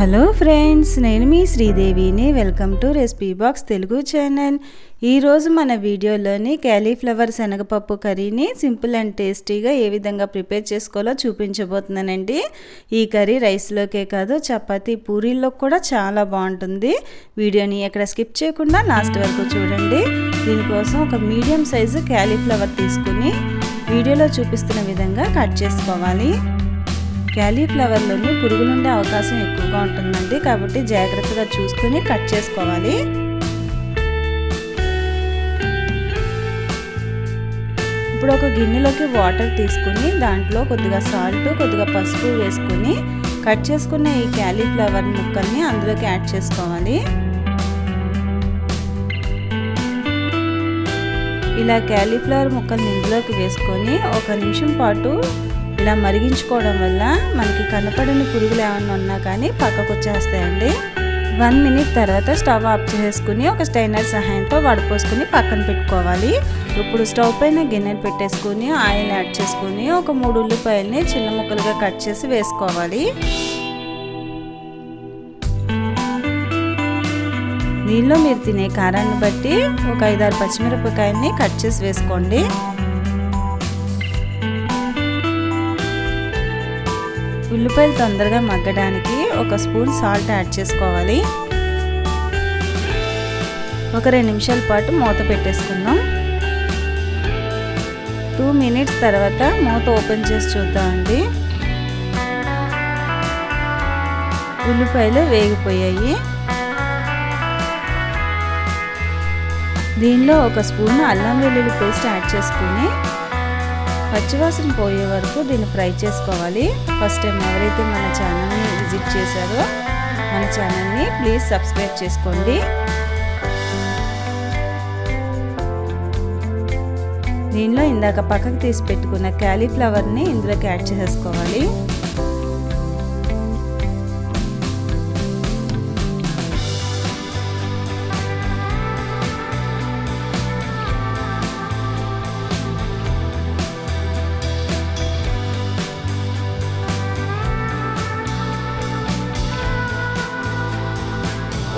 Hello friends, నేను మీ శ్రీదేవిని. Welcome to recipe box Telugu channel. ఈరోజు మన వీడియోలోని క్యాలీఫ్లవర్ శనగపప్పు కర్రీని సింపుల్ అండ్ టేస్టీగా ఏ విధంగా ప్రిపేర్ చేసుకోవాలో చూపించబోతున్నానండి. ఈ కర్రీ రైస్లోకే కాదు, చపాతీ పూరీల్లో కూడా చాలా బాగుంటుంది. వీడియోని ఎక్కడ స్కిప్ చేయకుండా లాస్ట్ వరకు చూడండి. దీనికోసం ఒక మీడియం సైజు క్యాలీఫ్లవర్ తీసుకుని వీడియోలో చూపిస్తున్న విధంగా కట్ చేసుకోవాలి. క్యాలీఫ్లవర్లోని పురుగులు ఉండే అవకాశం ఎక్కువగా ఉంటుందండి, కాబట్టి జాగ్రత్తగా చూసుకుని కట్ చేసుకోవాలి. ఇప్పుడు ఒక గిన్నెలోకి వాటర్ తీసుకుని దాంట్లో కొద్దిగా సాల్ట్, కొద్దిగా పసుపు వేసుకుని కట్ చేసుకున్న ఈ క్యాలీఫ్లవర్ ముక్కల్ని అందులోకి యాడ్ చేసుకోవాలి. ఇలా క్యాలీఫ్లవర్ ముక్కల్ని ఇందులోకి వేసుకొని ఒక నిమిషం పాటు ఇలా మరిగించుకోవడం వల్ల మనకి కనపడని పురుగులు ఏమన్నా ఉన్నా కానీ పక్కకు వచ్చేస్తాయండి. 1 మినిట్ తర్వాత స్టవ్ ఆఫ్ చేసుకుని ఒక స్టైనర్ సహాయంతో వడపోసుకుని పక్కన పెట్టుకోవాలి. ఇప్పుడు స్టవ్ పైన గిన్నె పెట్టేసుకుని ఆయిల్ యాడ్ చేసుకుని ఒక 3 ఉల్లిపాయల్ని చిన్న ముక్కలుగా కట్ చేసి వేసుకోవాలి. దీనిలో మీరు తినే కారాన్ని బట్టి ఒక 5-6 పచ్చిమిరపకాయల్ని కట్ చేసి వేసుకోండి. ఉల్లిపాయలు తొందరగా మగ్గడానికి ఒక స్పూన్ సాల్ట్ యాడ్ చేసుకోవాలి. ఒక 2 నిమిషాల పాటు మూత పెట్టేసుకుందాం. 2 మినిట్స్ తర్వాత మూత ఓపెన్ చేసి చూద్దామండి. ఉల్లిపాయలు వేగిపోయాయి. దీనిలో ఒక స్పూన్ అల్లం వెల్లుల్లి పేస్ట్ యాడ్ చేసుకుని పచ్చివాసన పోయే వరకు దీన్ని ఫ్రై చేసుకోవాలి. ఫస్ట్ టైం ఎవరైతే మన ఛానల్ని విజిట్ చేశారో మన ఛానల్ని ప్లీజ్ సబ్స్క్రైబ్ చేసుకోండి. దీనిలో ఇందాక పక్కకు తీసి పెట్టుకున్న క్యాలీఫ్లవర్ని ఇందులోకి యాడ్ చేసుకోవాలి.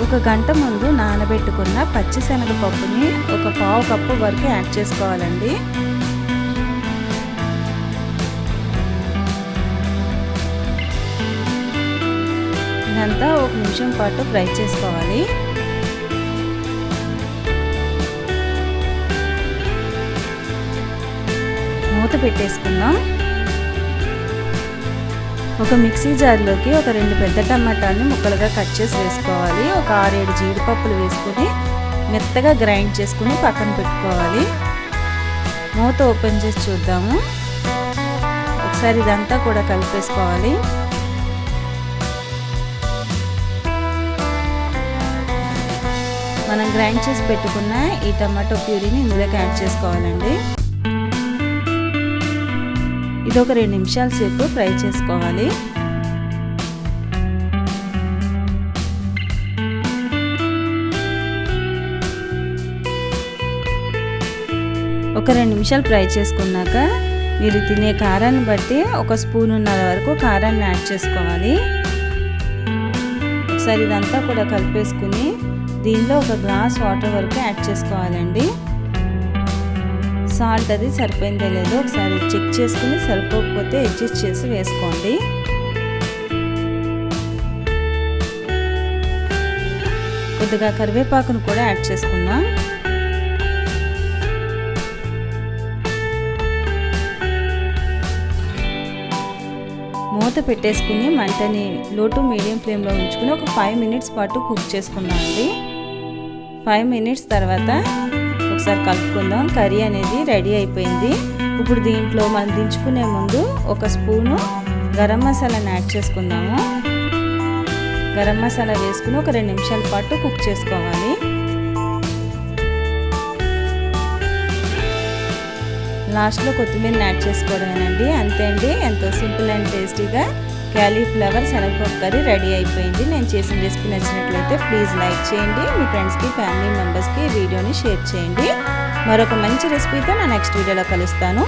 ఒక గంట ముందు నానబెట్టుకున్న పచ్చి శనగపప్పుని ఒక 1/2 కప్పు వరకు యాడ్ చేసుకోవాలండి. ఇదంతా 1 నిమిషం పాటు ఫ్రై చేసుకోవాలి. మూత పెట్టేసుకుందాం. ఒక మిక్సీ జార్లోకి ఒక 2 పెద్ద టమాటాలని ముక్కలుగా కట్ చేసి వేసుకోవాలి. ఒక 6-7 జీడిపప్పులు వేసుకుని మెత్తగా గ్రైండ్ చేసుకుని పక్కన పెట్టుకోవాలి. మూత ఓపెన్ చేసి చూద్దాము. ఒకసారి ఇదంతా కూడా కలిపేసుకోవాలి. మనం గ్రైండ్ చేసి పెట్టుకున్న ఈ టమాటో ప్యూరీని ఇందులోకి యాడ్ చేసుకోవాలండి. ఇది ఒక 2 నిమిషాల సేపు ఫ్రై చేసుకోవాలి. ఒక 2 నిమిషాలు ఫ్రై చేసుకున్నాక మీరు తినే కారాన్ని బట్టి ఒక స్పూనున్నర వరకు కారాన్ని యాడ్ చేసుకోవాలి. ఒకసారి ఇదంతా కూడా కలిపేసుకుని దీనిలో ఒక గ్లాస్ వాటర్ వరకు యాడ్ చేసుకోవాలండి. సాల్ట్ అది సరిపోయిందో లేదో ఒకసారి చెక్ చేసుకుని సరిపోకపోతే అడ్జస్ట్ చేసి వేసుకోండి. కొద్దిగా కరివేపాకును కూడా యాడ్ చేసుకుందాం. మూత పెట్టేసుకుని మంటని లో టు మీడియం ఫ్లేమ్లో ఉంచుకుని ఒక 5 మినిట్స్ పాటు కుక్ చేసుకుందాం అండి. 5 మినిట్స్ తర్వాత ఒకసారి కలుపుకుందాం. కర్రీ అనేది రెడీ అయిపోయింది. ఇప్పుడు దీంట్లో మనం దించుకునే ముందు ఒక స్పూను గరం మసాలాని యాడ్ చేసుకుందాము. గరం మసాలా వేసుకుని ఒక 2 నిమిషాల పాటు కుక్ చేసుకోవాలి. లాస్ట్లో కొత్తిమీరని యాడ్ చేసుకోవడమేనండి. అంతే అండి, ఎంతో సింపుల్ అండ్ టేస్టీగా క్యాలీఫ్లవర్ శనగపప్పు కర్రీ రెడీ అయిపోయింది. నేను చేసిన రెసిపీ నచ్చినట్లయితే ప్లీజ్ లైక్ చేయండి. మీ ఫ్రెండ్స్కి, ఫ్యామిలీ మెంబర్స్కి వీడియోని షేర్ చేయండి. మరొక మంచి రెసిపీతో నా నెక్స్ట్ వీడియోలో కలుస్తాను.